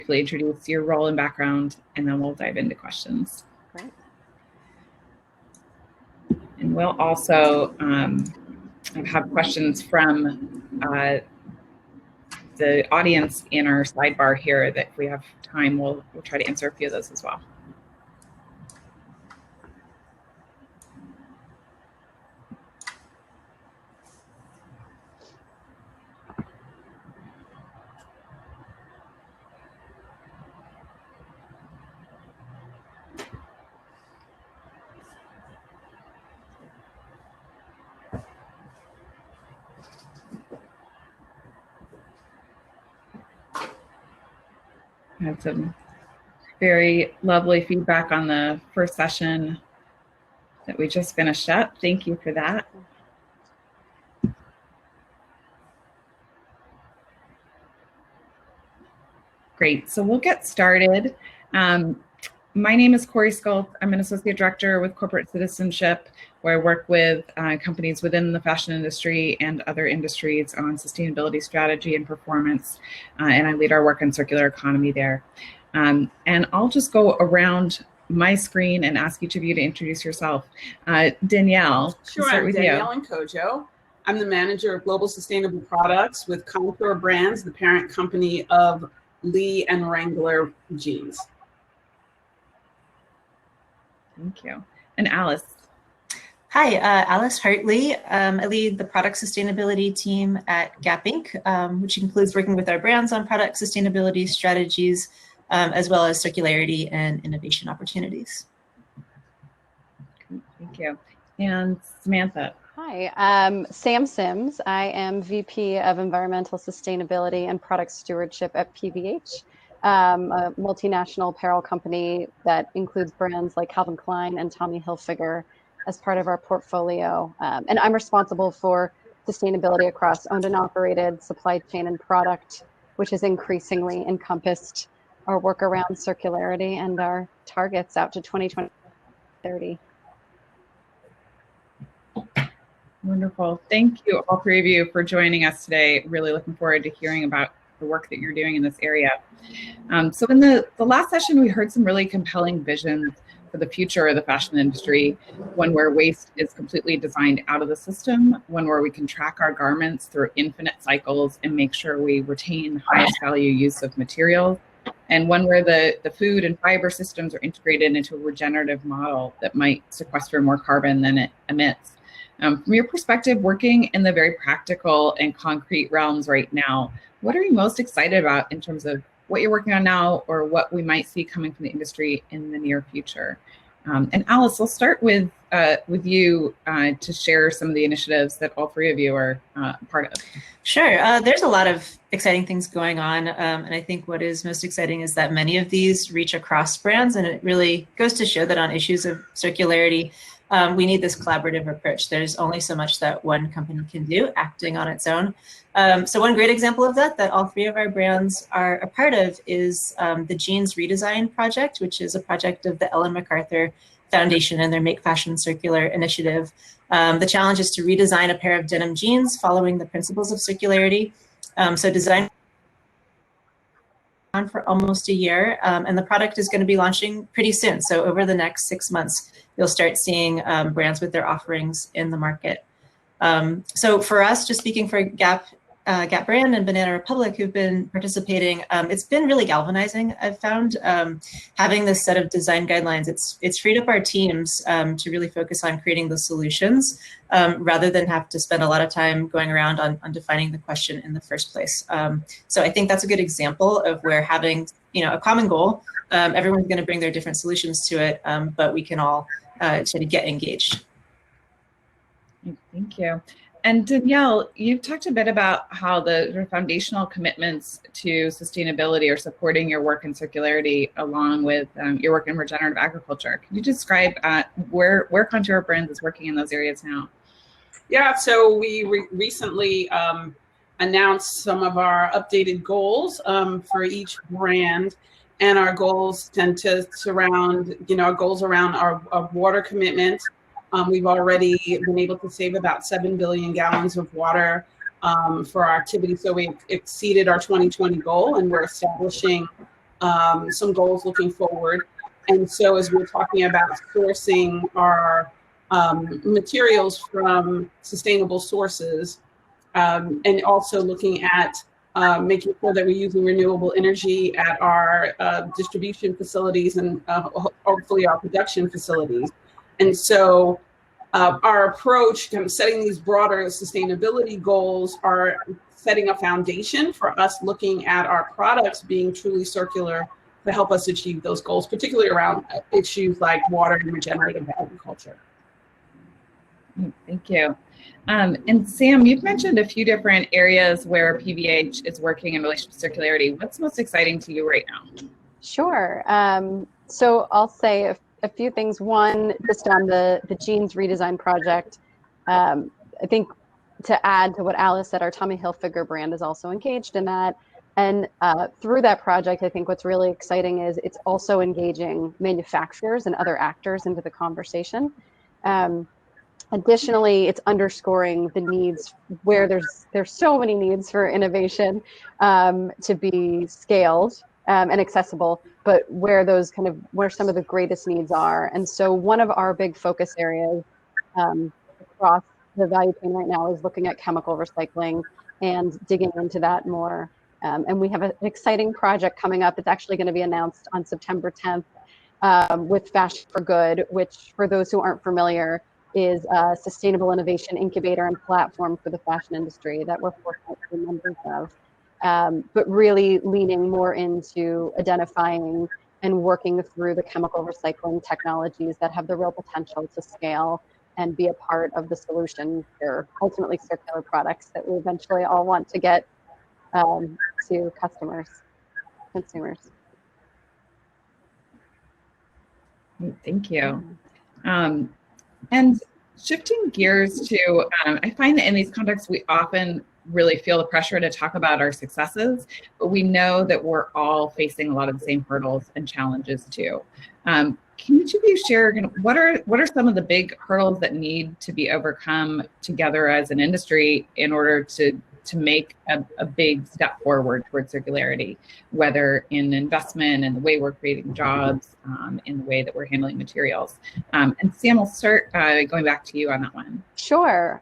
briefly introduce your role and background, and then we'll dive into questions. Great. And we'll also have questions from the audience in our sidebar here that if we have time, we'll try to answer a few of those as well. I had some very lovely feedback on the first session that we just finished up. Thank you for that. Great, so we'll get started. My name is Corey Sculp. I'm an associate director with corporate citizenship, where I work with companies within the fashion industry and other industries on sustainability strategy and performance, and I lead our work in circular economy there. And I'll just go around my screen and ask each of you to introduce yourself. Danielle, sure, start I'm with Danielle you. Nkojo. I'm the manager of global sustainable products with Contour Brands, the parent company of Lee and Wrangler jeans. Thank you. And Alice. Hi, Alice Hartley. I lead the product sustainability team at Gap Inc., which includes working with our brands on product sustainability strategies, as well as circularity and innovation opportunities. Thank you. And Samantha. Hi, Sam Sims. I am VP of Environmental Sustainability and Product Stewardship at PVH, a multinational apparel company that includes brands like Calvin Klein and Tommy Hilfiger as part of our portfolio. And I'm responsible for sustainability across owned and operated supply chain and product, which has increasingly encompassed our work around circularity and our targets out to 2030. Wonderful. Thank you, all three of you, for joining us today. Really looking forward to hearing about the work that you're doing in this area. So in the last session, we heard some really compelling visions for the future of the fashion industry, one where waste is completely designed out of the system, one where we can track our garments through infinite cycles and make sure we retain the highest value use of materials, and one where the food and fiber systems are integrated into a regenerative model that might sequester more carbon than it emits. From your perspective, working in the very practical and concrete realms right now, what are you most excited about in terms of what you're working on now or what we might see coming from the industry in the near future? And Alice, we'll start with you to share some of the initiatives that all three of you are part of. Sure, there's a lot of exciting things going on. And I think what is most exciting is that many of these reach across brands, and it really goes to show that on issues of circularity, we need this collaborative approach. There's only so much that one company can do acting on its own. So one great example of that all three of our brands are a part of is the Jeans Redesign Project, which is a project of the Ellen MacArthur Foundation and their Make Fashion Circular initiative. The challenge is to redesign a pair of denim jeans following the principles of circularity. So design on for almost a year, and the product is going to be launching pretty soon. So over the next 6 months, you'll start seeing brands with their offerings in the market. So for us, just speaking for Gap Brand and Banana Republic, who've been participating, it's been really galvanizing. I've found having this set of design guidelines, it's freed up our teams to really focus on creating the solutions rather than have to spend a lot of time going around on defining the question in the first place. So I think that's a good example of where having a common goal, everyone's going to bring their different solutions to it, but we can all sort of get engaged. Thank you. And Danielle, you've talked a bit about how the foundational commitments to sustainability are supporting your work in circularity along with your work in regenerative agriculture. Can you describe where Contour Brands is working in those areas now? Yeah, so we recently announced some of our updated goals for each brand. And our goals tend to surround, our goals around our water commitment. We've already been able to save about 7 billion gallons of water for our activity. So we exceeded our 2020 goal, and we're establishing some goals looking forward. And so as we're talking about sourcing our materials from sustainable sources, and also looking at making sure that we're using renewable energy at our distribution facilities and hopefully our production facilities. And so our approach to setting these broader sustainability goals are setting a foundation for us looking at our products being truly circular to help us achieve those goals, particularly around issues like water and regenerative agriculture. Thank you. And Sam, you've mentioned a few different areas where PVH is working in relation to circularity. What's most exciting to you right now? Sure. So I'll say a few things. One, just on the jeans redesign project, I think to add to what Alice said, our Tommy Hilfiger brand is also engaged in that. And through that project, I think what's really exciting is it's also engaging manufacturers and other actors into the conversation. Additionally, it's underscoring the needs where there's so many needs for innovation to be scaled and accessible, but where some of the greatest needs are. And so one of our big focus areas across the value chain right now is looking at chemical recycling and digging into that more. And we have an exciting project coming up. It's actually going to be announced on September 10th with Fashion for Good, which for those who aren't familiar is a sustainable innovation incubator and platform for the fashion industry that we're fortunate to be members of. But really leaning more into identifying and working through the chemical recycling technologies that have the real potential to scale and be a part of the solution for ultimately circular products that we eventually all want to get to consumers. Thank you. And shifting gears to, I find that in these contexts, we often really feel the pressure to talk about our successes, but we know that we're all facing a lot of the same hurdles and challenges too. Can each of you share what are some of the big hurdles that need to be overcome together as an industry in order to make a big step forward towards circularity, whether in investment and the way we're creating jobs, in the way that we're handling materials. And Sam, I'll start going back to you on that one. Sure.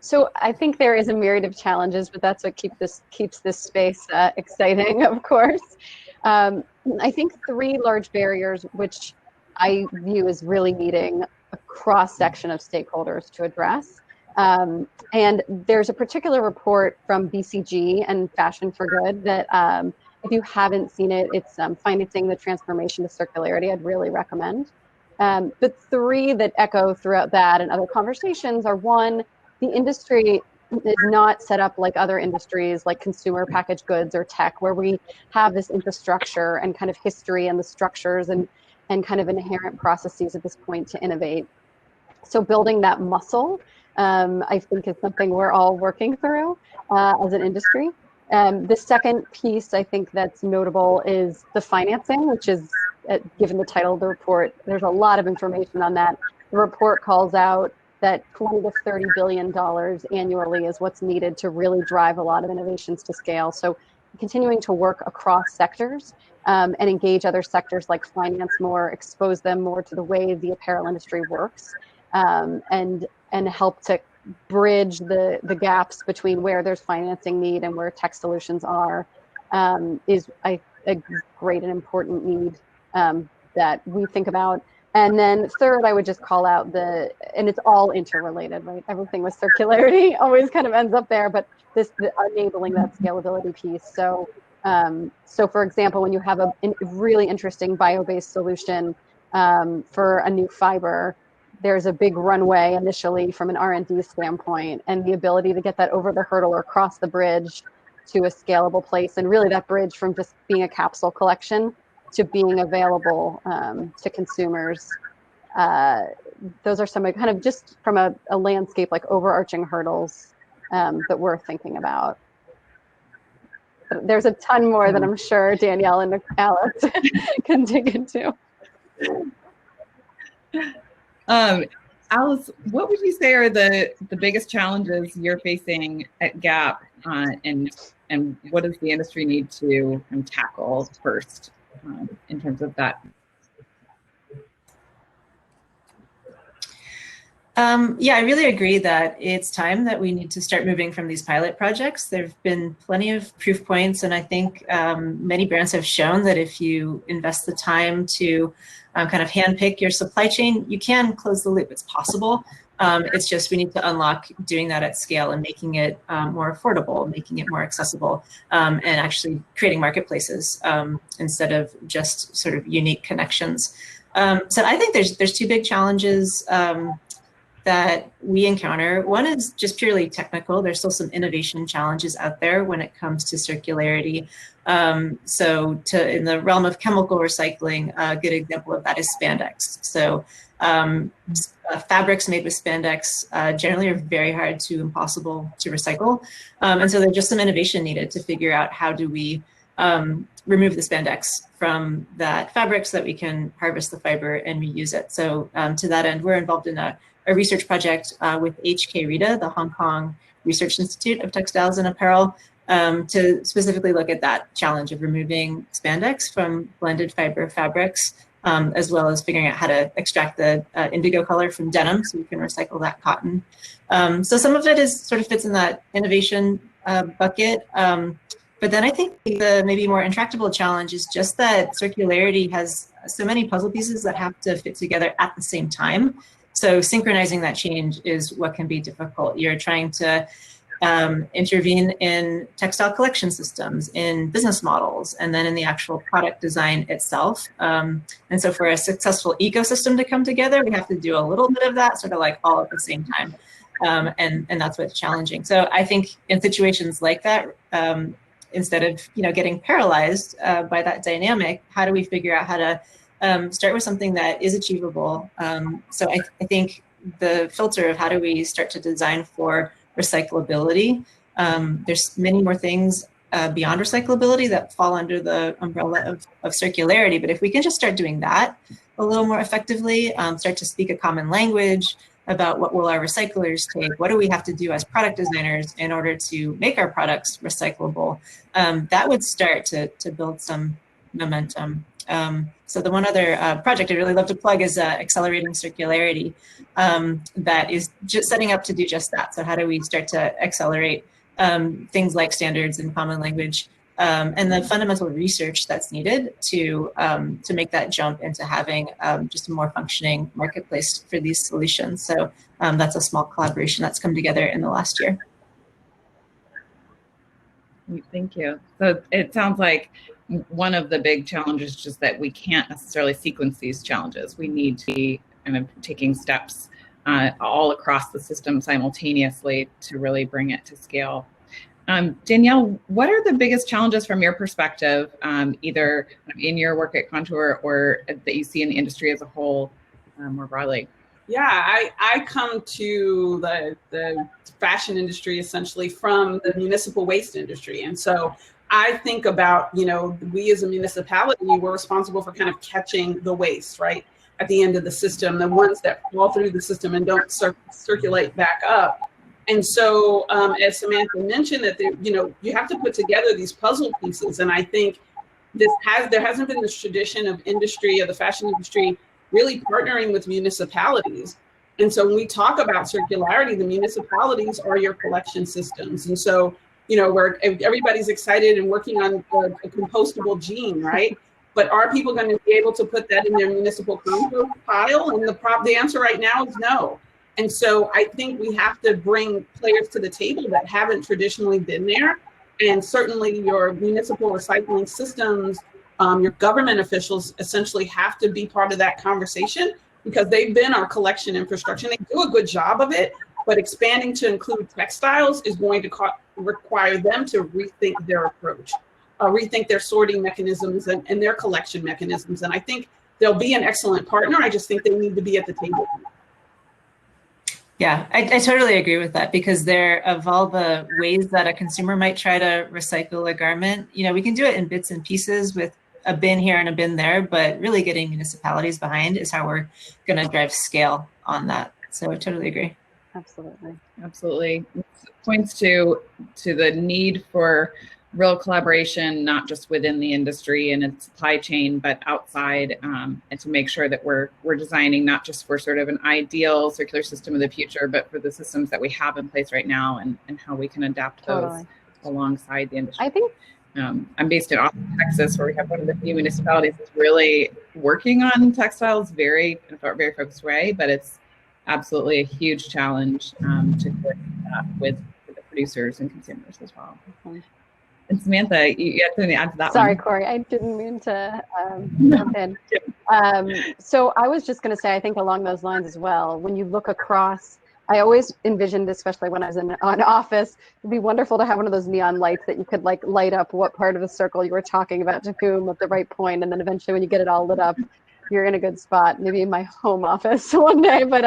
So I think there is a myriad of challenges, but that's what keeps this space exciting, of course. I think three large barriers, which I view as really needing a cross-section of stakeholders to address. And there's a particular report from BCG and Fashion for Good that if you haven't seen it, it's Financing the Transformation to Circularity. I'd really recommend. But three that echo throughout that and other conversations are: one, the industry is not set up like other industries like consumer packaged goods or tech, where we have this infrastructure and kind of history and the structures and kind of inherent processes at this point to innovate. So building that muscle, I think, is something we're all working through as an industry. The second piece I think that's notable is the financing, which is, given the title of the report, there's a lot of information on that. The report calls out that $20 to $30 billion annually is what's needed to really drive a lot of innovations to scale. So continuing to work across sectors and engage other sectors like finance more, expose them more to the way the apparel industry works, and help to bridge the gaps between where there's financing need and where tech solutions are, is a great and important need that we think about. And then third, I would just call out and it's all interrelated, right? Everything with circularity always kind of ends up there, but enabling that scalability piece. So for example, when you have a really interesting bio-based solution for a new fiber, there's a big runway initially from an R&D standpoint, and the ability to get that over the hurdle or across the bridge to a scalable place. And really that bridge from just being a capsule collection to being available to consumers. Those are some kind of, just from a landscape, like overarching hurdles that we're thinking about. There's a ton more that I'm sure Danielle and Alice can dig into. Alice, what would you say are the biggest challenges you're facing at Gap, and what does the industry need to tackle first? in terms of that? Yeah, I really agree that it's time that we need to start moving from these pilot projects. There have been plenty of proof points, and I think many brands have shown that if you invest the time to kind of handpick your supply chain, you can close the loop. It's possible. It's just we need to unlock doing that at scale and making it more affordable, making it more accessible, and actually creating marketplaces instead of just sort of unique connections. So I think there's two big challenges that we encounter. One is just purely technical. There's still some innovation challenges out there when it comes to circularity. So in the realm of chemical recycling, a good example of that is spandex. So fabrics made with spandex generally are very hard to impossible to recycle. And so there's just some innovation needed to figure out how do we remove the spandex from that fabric so that we can harvest the fiber and reuse it. So to that end, we're involved in a research project with HK-RITA, the Hong Kong Research Institute of Textiles and Apparel, to specifically look at that challenge of removing spandex from blended fiber fabrics, as well as figuring out how to extract the indigo color from denim so we can recycle that cotton. So some of it is sort of fits in that innovation bucket. But then I think the maybe more intractable challenge is just that circularity has so many puzzle pieces that have to fit together at the same time. So synchronizing that change is what can be difficult. You're trying to intervene in textile collection systems, in business models, and then in the actual product design itself. And so for a successful ecosystem to come together, we have to do a little bit of that sort of like all at the same time. And that's what's challenging. So I think in situations like that, instead of getting paralyzed by that dynamic, how do we figure out how to start with something that is achievable? So I think the filter of how do we start to design for recyclability, there's many more things beyond recyclability that fall under the umbrella of circularity. But if we can just start doing that a little more effectively, start to speak a common language about what will our recyclers take, what do we have to do as product designers in order to make our products recyclable, that would start to build some momentum. So the one other project I'd really love to plug is Accelerating Circularity, that is just setting up to do just that. So how do we start to accelerate things like standards and common language, and the fundamental research that's needed to make that jump into having just a more functioning marketplace for these solutions. So that's a small collaboration that's come together in the last year. Thank you. So it sounds like one of the big challenges is just that we can't necessarily sequence these challenges. We need to be kind of taking steps all across the system simultaneously to really bring it to scale. Danielle, what are the biggest challenges from your perspective, either in your work at Contour or that you see in the industry as a whole more broadly? Yeah, I come to the fashion industry essentially from the municipal waste industry. And so I think about, we as a municipality, we're responsible for kind of catching the waste, right? At the end of the system, the ones that fall through the system and don't circulate back up. And so, as Samantha mentioned, that you have to put together these puzzle pieces. And I think there hasn't been this tradition of industry, of the fashion industry, really partnering with municipalities. And so when we talk about circularity, the municipalities are your collection systems. And so, where everybody's excited and working on a compostable jean, right? But are people going to be able to put that in their municipal compost pile? And the answer right now is no. And so I think we have to bring players to the table that haven't traditionally been there. And certainly your municipal recycling systems, your government officials essentially have to be part of that conversation because they've been our collection infrastructure. They do a good job of it, but expanding to include textiles is going to require them to rethink their approach, rethink their sorting mechanisms and their collection mechanisms. And I think they'll be an excellent partner. I just think they need to be at the table. Yeah, I totally agree with that because of all the ways that a consumer might try to recycle a garment, we can do it in bits and pieces with a bin here and a bin there, but really getting municipalities behind is how we're going to drive scale on that. So I totally agree. Absolutely. Absolutely. It points to the need for real collaboration, not just within the industry and its supply chain, but outside, and to make sure that we're designing not just for sort of an ideal circular system of the future, but for the systems that we have in place right now, and how we can adapt those alongside the industry. I think I'm based in Austin, Texas, where we have one of the few municipalities that's really working on textiles in a very focused way, but it's absolutely a huge challenge to work with the producers and consumers as well. And Samantha, you have something to add to that Sorry, one. Corey, I didn't mean to jump in. So I was just going to say, I think along those lines as well, when you look across, I always envisioned, especially when I was in an office, it'd be wonderful to have one of those neon lights that you could like light up what part of the circle you were talking about to whom at the right point, and then eventually when you get it all lit up, you're in a good spot. Maybe in my home office one day, but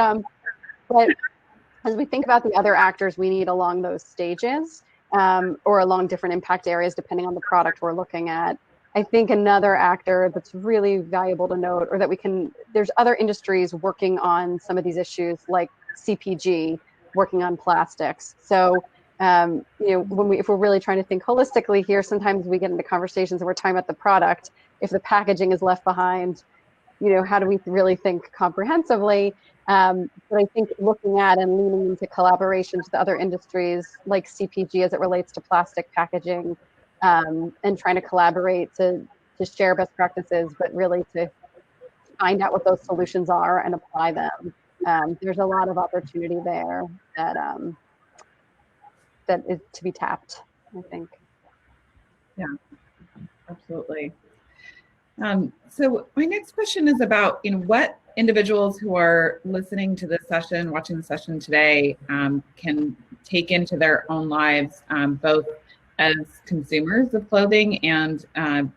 as we think about the other actors we need along those stages, or along different impact areas, depending on the product we're looking at, I think another actor that's really valuable to note, or that there's other industries working on some of these issues, like CPG, working on plastics. So, if we're really trying to think holistically here, sometimes we get into conversations and we're talking about the product. If the packaging is left behind, how do we really think comprehensively? But I think looking at and leaning into collaborations with other industries like CPG as it relates to plastic packaging, and trying to collaborate to share best practices, but really to find out what those solutions are and apply them. There's a lot of opportunity there that is to be tapped, I think. Yeah, absolutely. So my next question is about, what individuals who are listening to this session, watching the session today, can take into their own lives, both as consumers of clothing and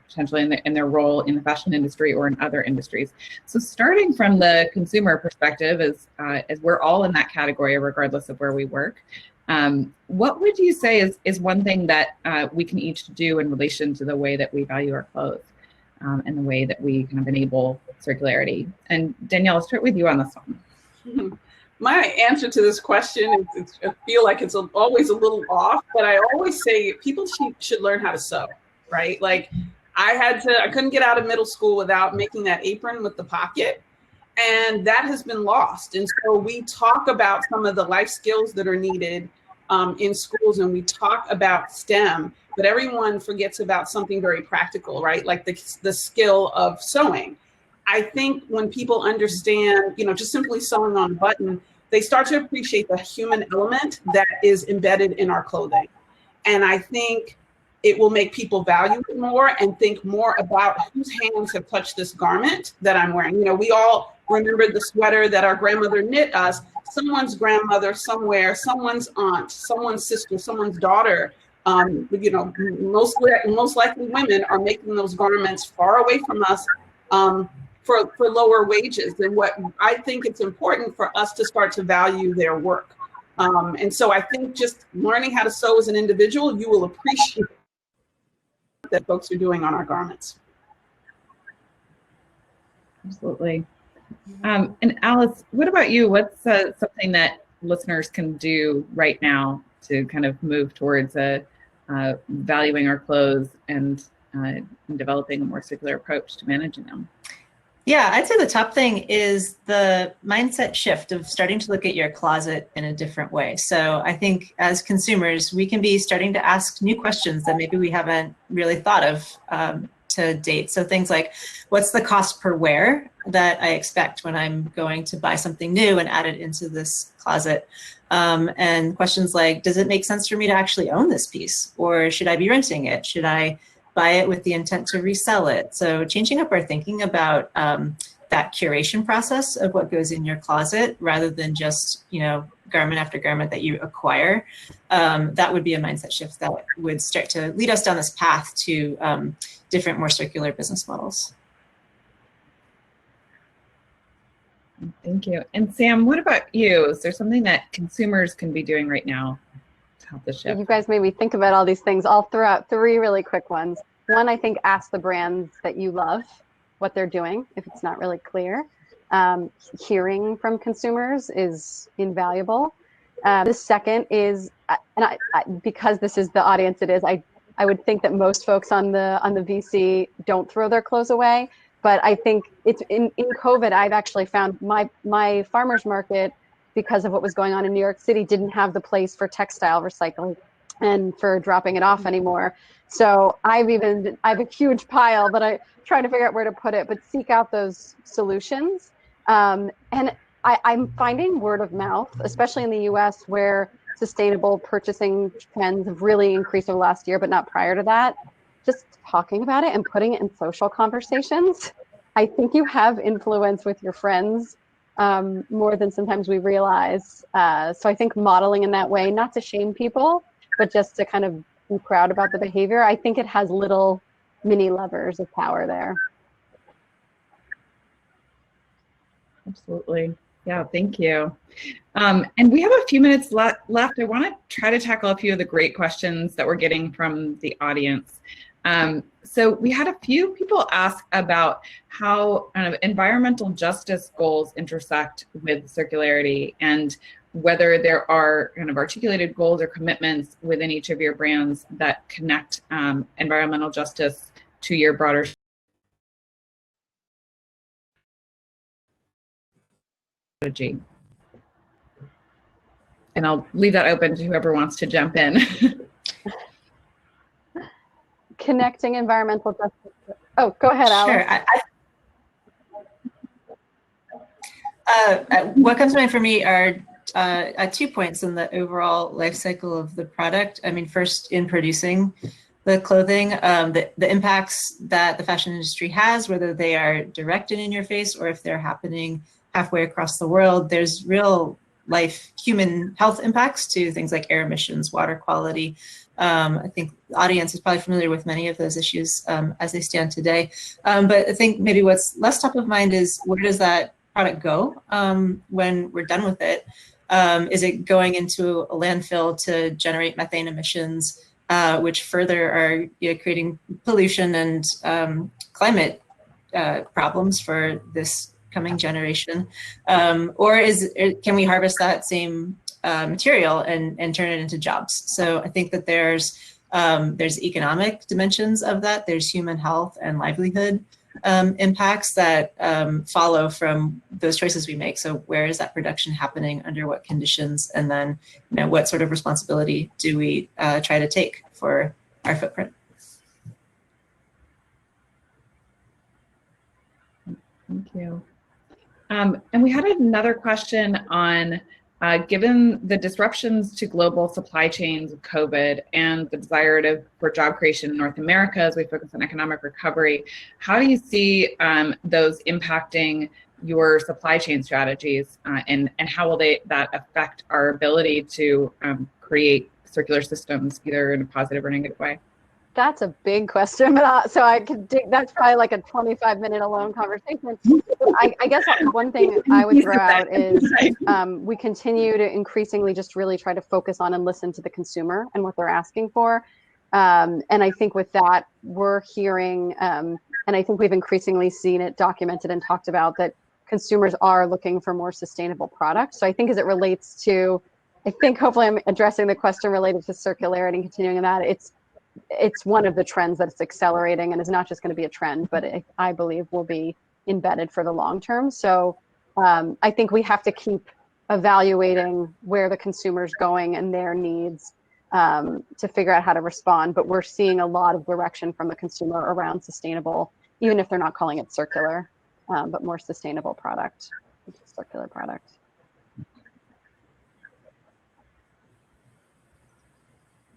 potentially in their role in the fashion industry or in other industries. So starting from the consumer perspective, as we're all in that category, regardless of where we work, what would you say is one thing that we can each do in relation to the way that we value our clothes? And the way that we kind of enable circularity. And Danielle, I'll start with you on this one. My answer to this question is, I feel like it's always a little off, but I always say people should learn how to sew, right? Like I couldn't get out of middle school without making that apron with the pocket, and that has been lost. And so we talk about some of the life skills that are needed in schools, and we talk about STEM, but everyone forgets about something very practical, right? Like the skill of sewing. I think when people understand, just simply sewing on a button, they start to appreciate the human element that is embedded in our clothing. And I think it will make people value it more and think more about whose hands have touched this garment that I'm wearing. We all remember the sweater that our grandmother knit us. Someone's grandmother somewhere, someone's aunt, someone's sister, someone's daughter. Most likely women are making those garments far away from us for lower wages. And what I think it's important for us to start to value their work. And so I think just learning how to sew as an individual, you will appreciate that folks are doing on our garments. Absolutely. And Alice, what about you? What's something that listeners can do right now to kind of move towards valuing our clothes and developing a more circular approach to managing them? Yeah, I'd say the top thing is the mindset shift of starting to look at your closet in a different way. So I think as consumers, we can be starting to ask new questions that maybe we haven't really thought of to date. So things like, what's the cost per wear that I expect when I'm going to buy something new and add it into this closet? And questions like, does it make sense for me to actually own this piece? Or should I be renting it? Should I buy it with the intent to resell it? So changing up our thinking about that curation process of what goes in your closet rather than just, garment after garment that you acquire, that would be a mindset shift that would start to lead us down this path to different, more circular business models. Thank you. And Sam, what about you? Is there something that consumers can be doing right now to help the shift? You guys made me think about all these things. I'll throw out 3 really quick ones. One, I think ask the brands that you love what they're doing if it's not really clear. Hearing from consumers is invaluable. The second is, because this is the audience it is, I I would think that most folks on the VC don't throw their clothes away, but I think it's in COVID, I've actually found my farmers market, because of what was going on in New York City, didn't have the place for textile recycling and for dropping it off anymore. So I have a huge pile that I try to figure out where to put it, but seek out those solutions. And I'm finding word of mouth, especially in the US, where sustainable purchasing trends have really increased over the last year, but not prior to that. Just talking about it and putting it in social conversations, I think you have influence with your friends more than sometimes we realize. So I think modeling in that way, not to shame people, but just to kind of be proud about the behavior, I think it has little mini levers of power there. Absolutely. Yeah, thank you. And we have a few minutes left. I want to try to tackle a few of the great questions that we're getting from the audience. So we had a few people ask about how kind of environmental justice goals intersect with circularity, and whether there are kind of articulated goals or commitments within each of your brands that connect environmental justice to your broader strategy. And I'll leave that open to whoever wants to jump in. Connecting environmental justice. Oh, go ahead, Alice. Sure. What comes to mind for me are 2 points in the overall life cycle of the product. I mean, first, in producing the clothing, the impacts that the fashion industry has, whether they are direct and in your face or if they're happening halfway across the world, there's real life human health impacts to things like air emissions, water quality. I think the audience is probably familiar with many of those issues as they stand today. But I think maybe what's less top of mind is, where does that product go when we're done with it? Is it going into a landfill to generate methane emissions, which further are creating pollution and climate problems for this coming generation? Or can we harvest that same material and turn it into jobs? So I think that there's economic dimensions of that. There's human health and livelihood impacts that follow from those choices we make. So where is that production happening, under what conditions, and then what sort of responsibility do we try to take for our footprint? Thank you. And we had another question on, given the disruptions to global supply chains of COVID and the desire for job creation in North America as we focus on economic recovery, how do you see those impacting your supply chain strategies, and how will that affect our ability to create circular systems, either in a positive or negative way? That's a big question, so I could dig. That's probably like a 25-minute alone conversation. I guess one thing I would throw out is we continue to increasingly just really try to focus on and listen to the consumer and what they're asking for. And I think with that, we're hearing, and I think we've increasingly seen it documented and talked about, that consumers are looking for more sustainable products. So I think as it relates to, I think hopefully I'm addressing the question related to circularity and continuing in that, it's one of the trends that's accelerating, and is not just going to be a trend, but I believe will be embedded for the long term. So I think we have to keep evaluating where the consumer's going and their needs to figure out how to respond. But we're seeing a lot of direction from the consumer around sustainable, even if they're not calling it circular, but more sustainable product, circular product.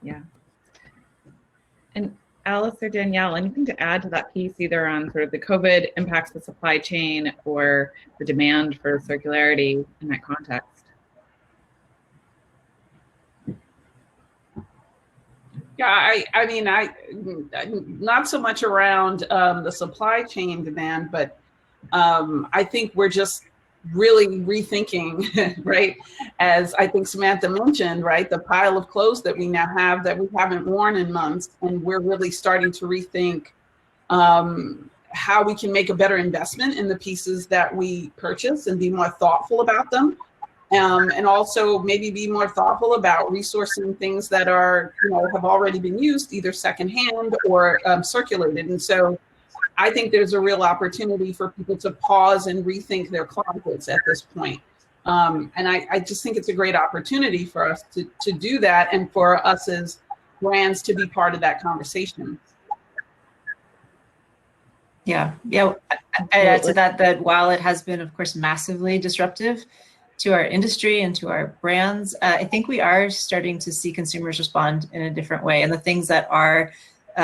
Yeah. And Alice or Danielle, anything to add to that piece, either on sort of the COVID impacts the supply chain or the demand for circularity in that context? Yeah, I mean, not so much around the supply chain demand, but I think we're just really rethinking, right? As I think Samantha mentioned, right? The pile of clothes that we now have that we haven't worn in months, and we're really starting to rethink how we can make a better investment in the pieces that we purchase and be more thoughtful about them. and also maybe be more thoughtful about resourcing things that are, have already been used, either secondhand or circulated. And so I think there's a real opportunity for people to pause and rethink their closets at this point. And I just think it's a great opportunity for us to do that, and for us as brands to be part of that conversation. Yeah. I'd add to that while it has been, of course, massively disruptive to our industry and to our brands, I think we are starting to see consumers respond in a different way. And the things that are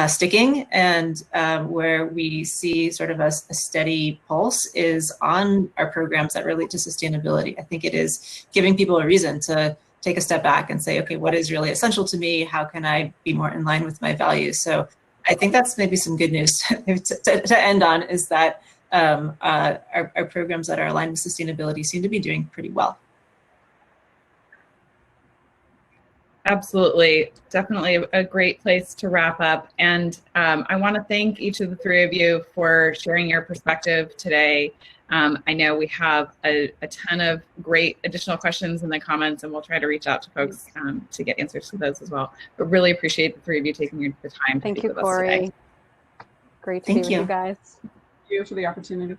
sticking and where we see sort of a steady pulse is on our programs that relate to sustainability. I think it is giving people a reason to take a step back and say, okay, what is really essential to me? How can I be more in line with my values? So I think that's maybe some good news to end on, is that our programs that are aligned with sustainability seem to be doing pretty well. Absolutely. Definitely a great place to wrap up. And I want to thank each of the three of you for sharing your perspective today. I know we have a ton of great additional questions in the comments, and we'll try to reach out to folks to get answers to those as well. But really appreciate the three of you taking the time to speak with us today. Thank you, Corey. Great to be with you guys. Thank you for the opportunity.